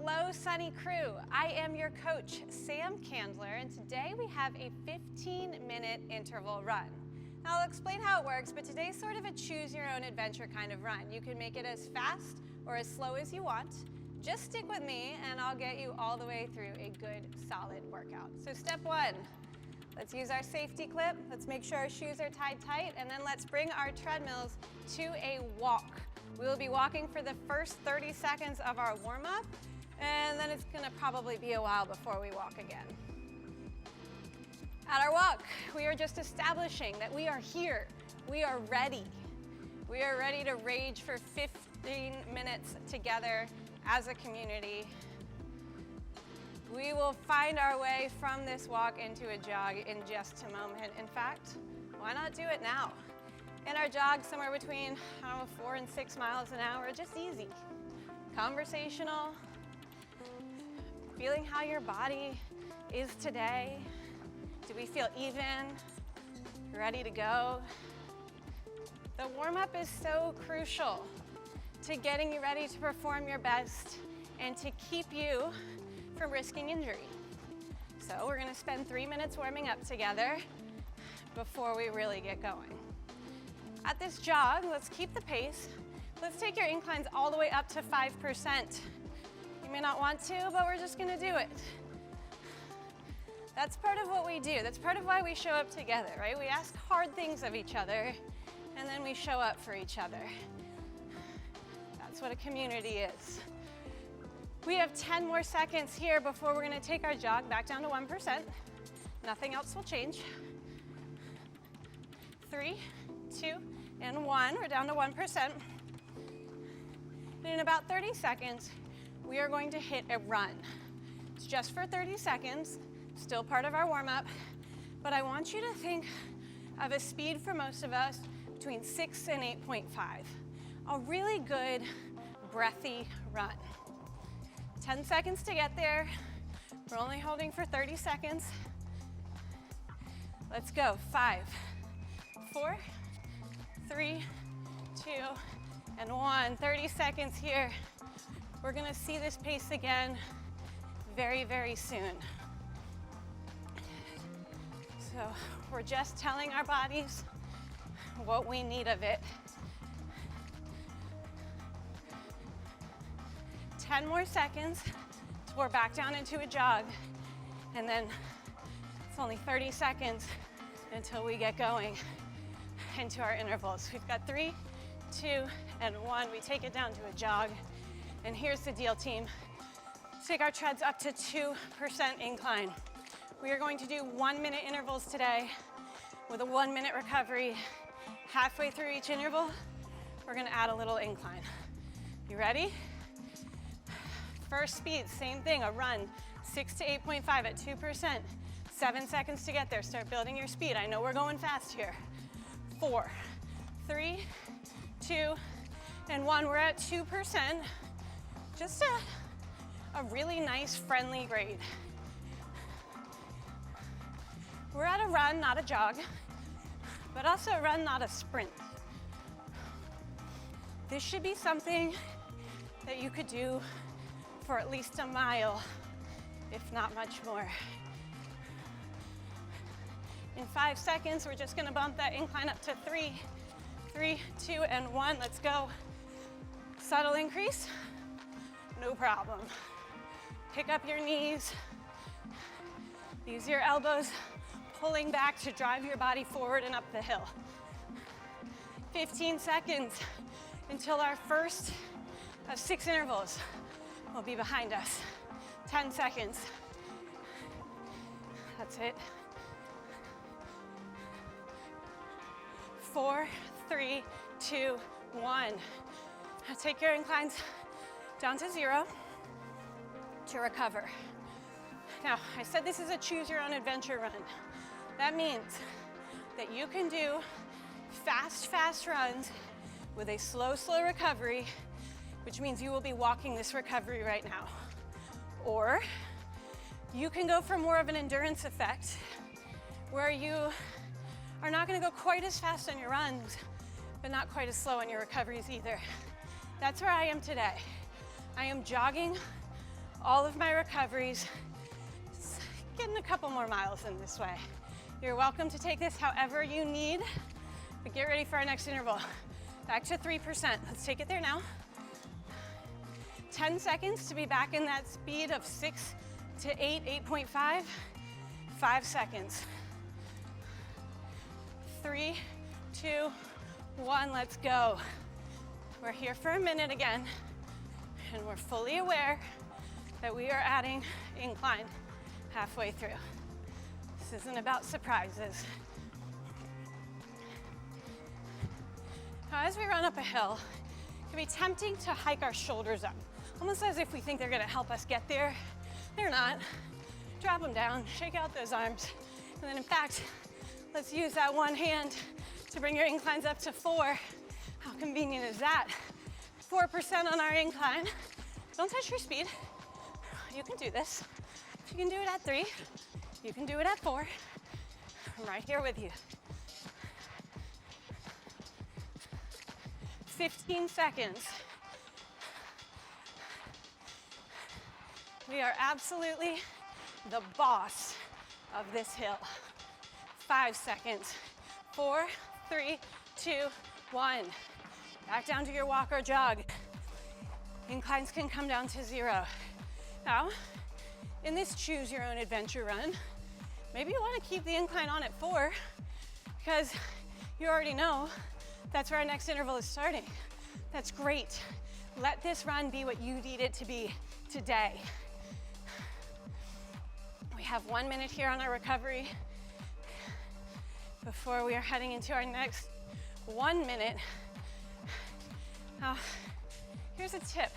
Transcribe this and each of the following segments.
Hello, Sunny Crew. I am your coach, Sam Candler, and today we have a 15-minute interval run. Now, I'll explain how it works, but today's sort of a choose-your-own-adventure kind of run. You can make it as fast or as slow as you want. Just stick with me, and I'll get you all the way through a good, solid workout. So step one, let's use our safety clip. Let's make sure our shoes are tied tight, and then let's bring our treadmills to a walk. We will be walking for the first 30 seconds of our warm-up, and then it's gonna probably be a while before we walk again. At our walk, we are just establishing that we are here, we are ready. We are ready to rage for 15 minutes together as a community. We will find our way from this walk into a jog in just a moment. In fact, why not do it now? In our jog, somewhere between, 4 and 6 miles an hour, just easy. Conversational, feeling how your body is today. Do we feel even, ready to go? The warm-up is so crucial to getting you ready to perform your best and to keep you from risking injury. So we're gonna spend 3 minutes warming up together before we really get going. At this jog, let's keep the pace. Let's take your inclines all the way up to 5%. You may not want to, but we're just gonna do it. That's part of what we do. That's part of why we show up together, right? We ask hard things of each other, and then we show up for each other. That's what a community is. We have 10 more seconds here before we're gonna take our jog back down to 1%. Nothing else will change. 3, 2, and 1, we're down to 1%. And in about 30 seconds, we are going to hit a run. It's just for 30 seconds, still part of our warm-up, but I want you to think of a speed for most of us between 6 and 8.5. A really good, breathy run. 10 seconds to get there. We're only holding for 30 seconds. Let's go, 5, 4, 3, 2, and 1. 30 seconds here. We're gonna see this pace again very, very soon. So we're just telling our bodies what we need of it. 10 more seconds, so we're back down into a jog. And then it's only 30 seconds until we get going into our intervals. We've got 3, 2, and 1. We take it down to a jog. And here's the deal, team. Let's take our treads up to 2% incline. We are going to do 1-minute intervals today with a 1-minute recovery. Halfway through each interval, we're gonna add a little incline. You ready? First speed, same thing, a run, 6 to 8.5 at 2%. 7 seconds to get there, start building your speed. I know we're going fast here. 4, 3, 2, and 1. We're at 2%. Just a really nice, friendly grade. We're at a run, not a jog, but also a run, not a sprint. This should be something that you could do for at least a mile, if not much more. In 5 seconds, we're just gonna bump that incline up to 3, 2, and 1. Let's go. Subtle increase, no problem. Pick up your knees. Use your elbows pulling back to drive your body forward and up the hill. 15 seconds until our first of 6 intervals will be behind us. 10 seconds. That's it. 4, 3, 2, 1. Now take your inclines down to 0 to recover. Now, I said this is a choose your own adventure run. That means that you can do fast runs with a slow recovery, which means you will be walking this recovery right now. Or you can go for more of an endurance effect where you are not gonna go quite as fast on your runs, but not quite as slow on your recoveries either. That's where I am today. I am jogging all of my recoveries, just getting a couple more miles in this way. You're welcome to take this however you need, but get ready for our next interval. Back to 3%. Let's take it there now. 10 seconds to be back in that speed of 6 to 8, 8.5. 5 seconds. 3, 2, 1, let's go. We're here for a minute again, and we're fully aware that we are adding incline halfway through. This isn't about surprises. Now, as we run up a hill, it can be tempting to hike our shoulders up, almost as if we think they're gonna help us get there. They're not. Drop them down, shake out those arms, and then in fact, let's use that one hand to bring your inclines up to 4. How convenient is that? 4% on our incline. Don't touch your speed. You can do this. If you can do it at 3, you can do it at 4. I'm right here with you. 15 seconds. We are absolutely the boss of this hill. 5 seconds. 4, 3, 2, 1. Back down to your walk or jog. Inclines can come down to 0. Now, in this choose your own adventure run, maybe you want to keep the incline on at 4 because you already know that's where our next interval is starting. That's great. Let this run be what you need it to be today. We have 1 minute here on our recovery before we are heading into our next 1 minute. Now, here's a tip.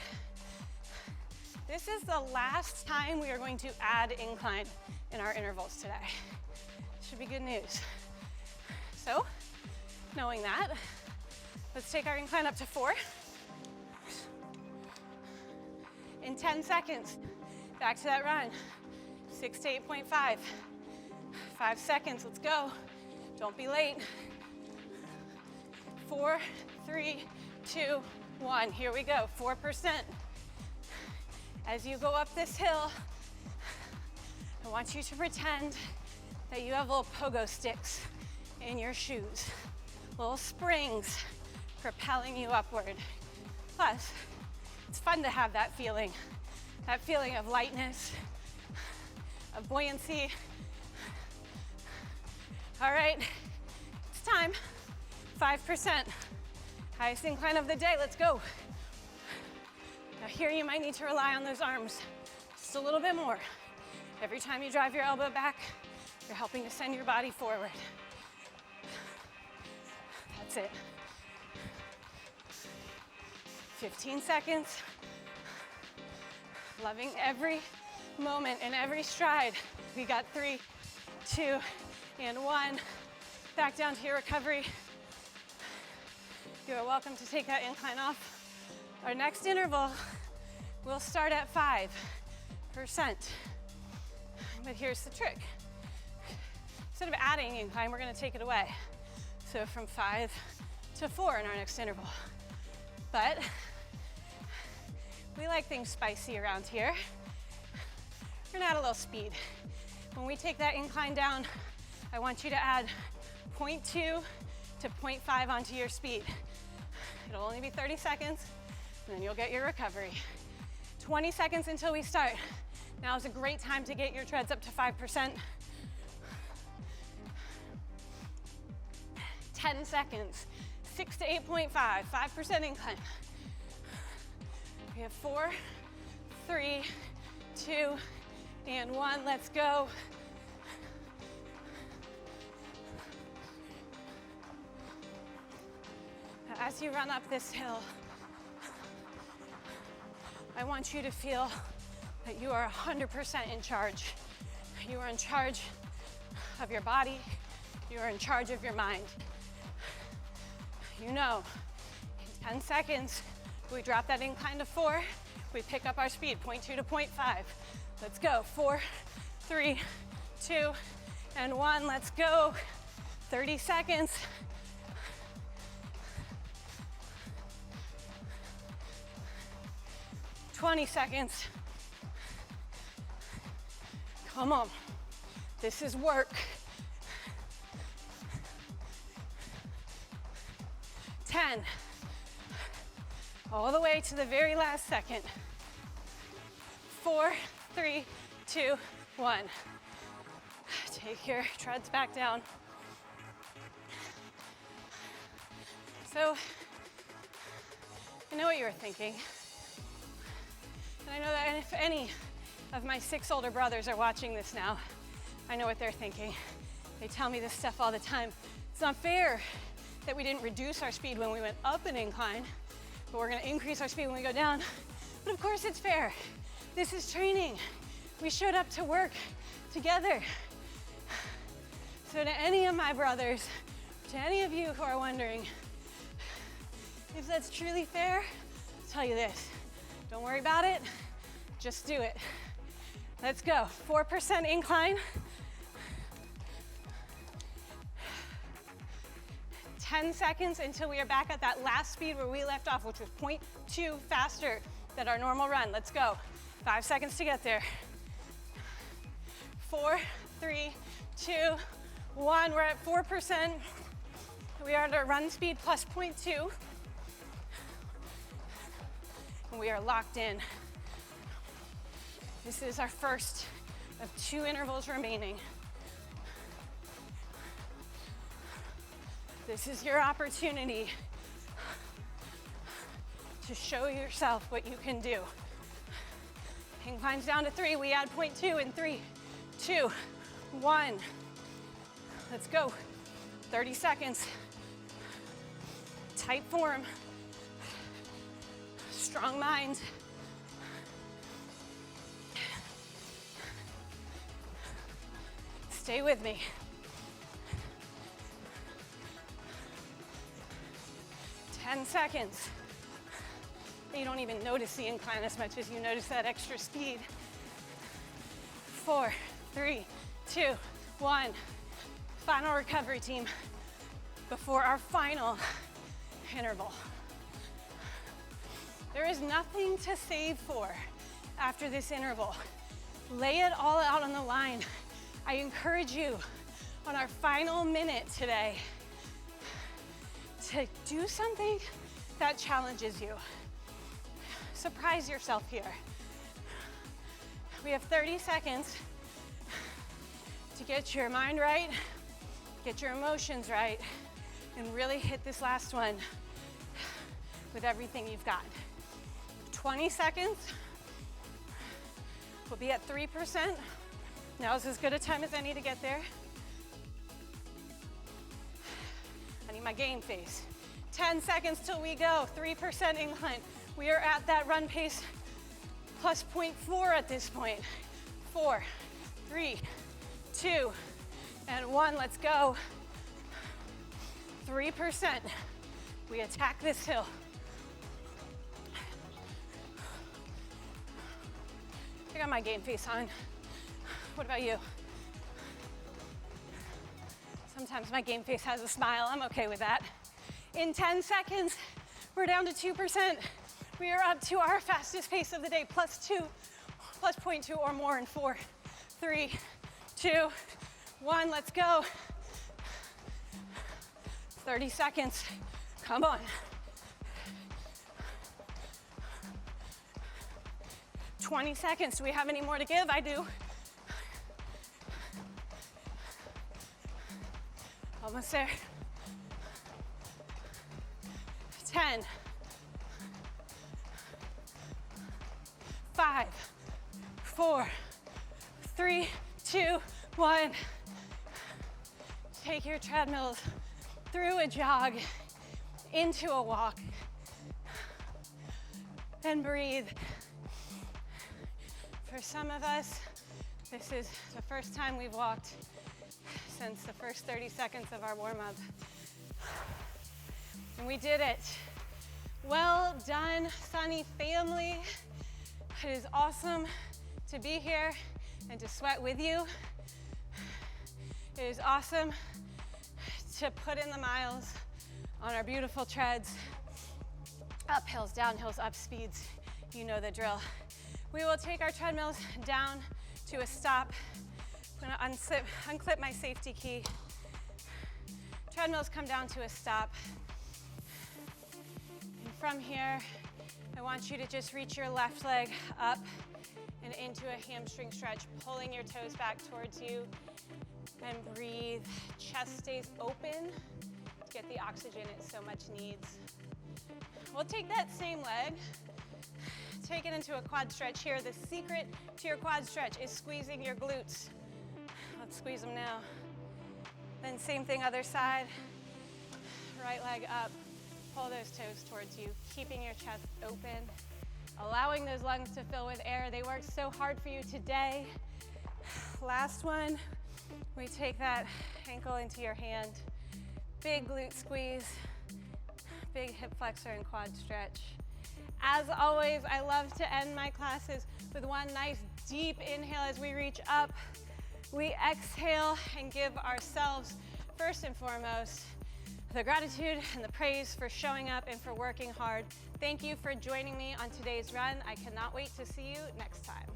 This is the last time we are going to add incline in our intervals today. Should be good news. So, knowing that, let's take our incline up to 4. In 10 seconds, back to that run. 6 to 8.5. 5 seconds, let's go. Don't be late. 4, 3, 2, 1. Here we go, 4%. As you go up this hill, I want you to pretend that you have little pogo sticks in your shoes, little springs propelling you upward. Plus, it's fun to have that feeling of lightness, of buoyancy. All right, it's time. 5%. Highest incline of the day, let's go. Now here you might need to rely on those arms just a little bit more. Every time you drive your elbow back, you're helping to send your body forward. That's it. 15 seconds. Loving every moment and every stride. We got 3, 2, and 1. Back down to your recovery. You are welcome to take that incline off. Our next interval will start at 5%. But here's the trick. Instead of adding incline, we're gonna take it away. So from 5 to 4 in our next interval. But we like things spicy around here. We're gonna add a little speed. When we take that incline down, I want you to add 0.2 to 0.5 onto your speed. It'll only be 30 seconds, and then you'll get your recovery. 20 seconds until we start. Now is a great time to get your treads up to 5%. 10 seconds, 6 to 8.5, 5% incline. We have 4, 3, 2, and 1, let's go. As you run up this hill, I want you to feel that you are 100% in charge. You are in charge of your body. You are in charge of your mind. You know, in 10 seconds, we drop that incline to 4, we pick up our speed, 0.2 to 0.5. Let's go, 4, 3, 2, and 1, let's go. 30 seconds. ...20 seconds. Come on. This is work. 10. All the way to the very last second. 4, 3, 2, 1. Take your treads back down. So, I know what you were thinking. And I know that if any of my 6 older brothers are watching this now, I know what they're thinking. They tell me this stuff all the time. It's not fair that we didn't reduce our speed when we went up an incline, but we're gonna increase our speed when we go down. But of course it's fair. This is training. We showed up to work together. So to any of my brothers, to any of you who are wondering if that's truly fair, I'll tell you this. Don't worry about it, just do it. Let's go, 4% incline. 10 seconds until we are back at that last speed where we left off, which was 0.2 faster than our normal run. Let's go. 5 seconds to get there. 4, 3, 2, 1. We're at 4%. We are at our run speed plus 0.2. And we are locked in. This is our first of 2 intervals remaining. This is your opportunity to show yourself what you can do. Inclines down to 3, we add 0.2 in 3, 2, 1. Let's go. 30 seconds. Tight form. Strong mind. Stay with me. 10 seconds. You don't even notice the incline as much as you notice that extra speed. 4, 3, 2, 1. Final recovery, team, before our final interval. There is nothing to save for after this interval. Lay it all out on the line. I encourage you on our final minute today to do something that challenges you. Surprise yourself here. We have 30 seconds to get your mind right, get your emotions right, and really hit this last one with everything you've got. 20 seconds. We'll be at 3%. Now is as good a time as any to get there. I need my game face. 10 seconds till we go. 3% incline. We are at that run pace plus 0.4 at this point. 4, 3, 2, and 1. Let's go. 3%. We attack this hill. I got my game face on. What about you? Sometimes my game face has a smile. I'm okay with that. In 10 seconds, we're down to 2%. We are up to our fastest pace of the day, plus 0.2 or more in 4, 3, 2, 1. Let's go. 30 seconds. Come on. 20 seconds. Do we have any more to give? I do. Almost there. 10. 5, 4, 3, 2, 1. Take your treadmills through a jog, into a walk, and breathe. For some of us, this is the first time we've walked since the first 30 seconds of our warm-up. And we did it. Well done, Sunny family. It is awesome to be here and to sweat with you. It is awesome to put in the miles on our beautiful treads. Up hills, down hills, up speeds. You know the drill. We will take our treadmills down to a stop. I'm gonna unclip my safety key. Treadmills come down to a stop. And from here, I want you to just reach your left leg up and into a hamstring stretch, pulling your toes back towards you, and breathe. Chest stays open to get the oxygen it so much needs. We'll take that same leg, take it into a quad stretch here. The secret to your quad stretch is squeezing your glutes. Let's squeeze them now. Then same thing, other side. Right leg up, pull those toes towards you, keeping your chest open, allowing those lungs to fill with air. They worked so hard for you today. Last one, we take that ankle into your hand. Big glute squeeze, big hip flexor and quad stretch. As always, I love to end my classes with one nice deep inhale as we reach up. We exhale and give ourselves, first and foremost, the gratitude and the praise for showing up and for working hard. Thank you for joining me on today's run. I cannot wait to see you next time.